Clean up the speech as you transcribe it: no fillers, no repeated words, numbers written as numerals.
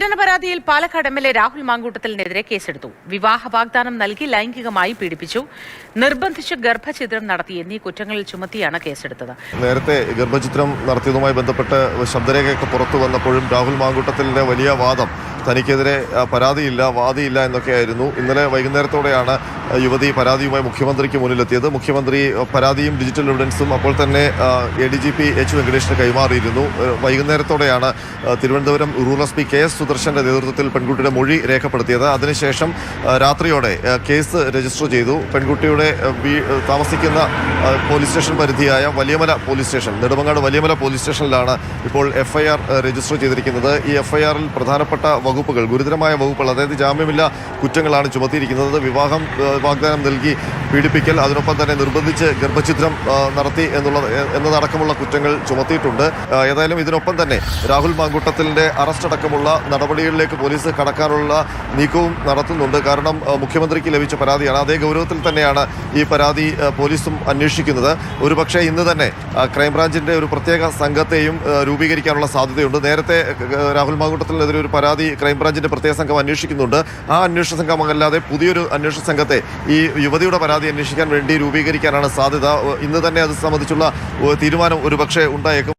പീഡന പരാതിയിൽ പാലക്കാട് എം.എൽ.എ. രാഹുൽ മാങ്കൂട്ടത്തിലിനെതിരെ കേസെടുത്തു. വിവാഹ വാഗ്ദാനം നൽകി ലൈംഗികമായി പീഡിപ്പിച്ചു, നിർബന്ധിച്ച് ഗർഭഛിദ്രം നടത്തി എന്നീ കുറ്റങ്ങളിൽ ചുമത്തിയാണ് കേസെടുത്തത്. നേരത്തെ ഗർഭഛിദ്രം നടത്തിയതുമായി ബന്ധപ്പെട്ട് ശബ്ദരേഖയൊക്കെ പുറത്തു വന്നപ്പോഴും രാഹുൽ മാങ്കൂട്ടത്തിലിന്റെ വലിയ വാദം തനിക്കെതിരെ പരാതിയില്ല, വാദിയില്ല എന്നൊക്കെയായിരുന്നു. ഇന്നലെ വൈകുന്നേരത്തോടെയാണ് യുവതി പരാതിയുമായി മുഖ്യമന്ത്രിക്ക് മുന്നിലെത്തിയത്. മുഖ്യമന്ത്രി പരാതിയും ഡിജിറ്റൽ എവിഡൻസും അപ്പോൾ തന്നെ ADGP എച്ച് വെങ്കടേഷിന് കൈമാറിയിരുന്നു. വൈകുന്നേരത്തോടെയാണ് തിരുവനന്തപുരം റൂറൽ SP KS സുദർശന്റെ നേതൃത്വത്തിൽ പെൺകുട്ടിയുടെ മൊഴി രേഖപ്പെടുത്തിയത്. അതിനുശേഷം രാത്രിയോടെ കേസ് രജിസ്റ്റർ ചെയ്തു. പെൺകുട്ടിയുടെ താമസിക്കുന്ന പോലീസ് സ്റ്റേഷൻ പരിധിയായ Valiyamala police station, Nedumangad Valiyamala police സ്റ്റേഷനിലാണ് ഇപ്പോൾ FIR രജിസ്റ്റർ ചെയ്തിരിക്കുന്നത്. ഈ FIR-ൽ പ്രധാനപ്പെട്ട വകുപ്പുകൾ, ഗുരുതരമായ വകുപ്പുകൾ, അതായത് ജാമ്യമില്ലാ കുറ്റങ്ങളാണ് ചുമത്തിയിരിക്കുന്നത്. വിവാഹം വാഗ്ദാനം നൽകി പീഡിപ്പിക്കൽ, അതിനൊപ്പം തന്നെ നിർബന്ധിച്ച് ഗർഭഛിദ്രം നടത്തി എന്നതടക്കമുള്ള കുറ്റങ്ങൾ ചുമത്തിയിട്ടുണ്ട്. ഏതായാലും ഇതിനൊപ്പം തന്നെ രാഹുൽ മാങ്കൂട്ടത്തിലിന്റെ അറസ്റ്റ് അടക്കമുള്ള നടപടികളിലേക്ക് പോലീസ് കടക്കാനുള്ള നീക്കവും നടത്തുന്നുണ്ട്. കാരണം മുഖ്യമന്ത്രിക്ക് ലഭിച്ച പരാതിയാണ്. അതേ ഗൗരവത്തിൽ തന്നെയാണ് ഈ പരാതി പോലീസും അന്വേഷിക്കുന്നത്. ഒരുപക്ഷെ ഇന്ന് തന്നെ ക്രൈംബ്രാഞ്ചിന്റെ ഒരു പ്രത്യേക സംഘത്തെയും രൂപീകരിക്കാനുള്ള സാധ്യതയുണ്ട്. നേരത്തെ രാഹുൽ മാങ്കൂട്ടത്തിനെതിരെ ഒരു പരാതി ക്രൈംബ്രാഞ്ചിന്റെ പ്രത്യേക സംഘം അന്വേഷിക്കുന്നുണ്ട്. ആ അന്വേഷണ സംഘമല്ലാതെ പുതിയൊരു അന്വേഷണ സംഘത്തെ ഈ യുവതിയുടെ പരാതി അന്വേഷിക്കാൻ വേണ്ടി രൂപീകരിക്കാനാണ് സാധ്യത. ഇന്ന് തന്നെ അത് സംബന്ധിച്ചുള്ള തീരുമാനം ഒരുപക്ഷെ ഉണ്ടായേക്കും.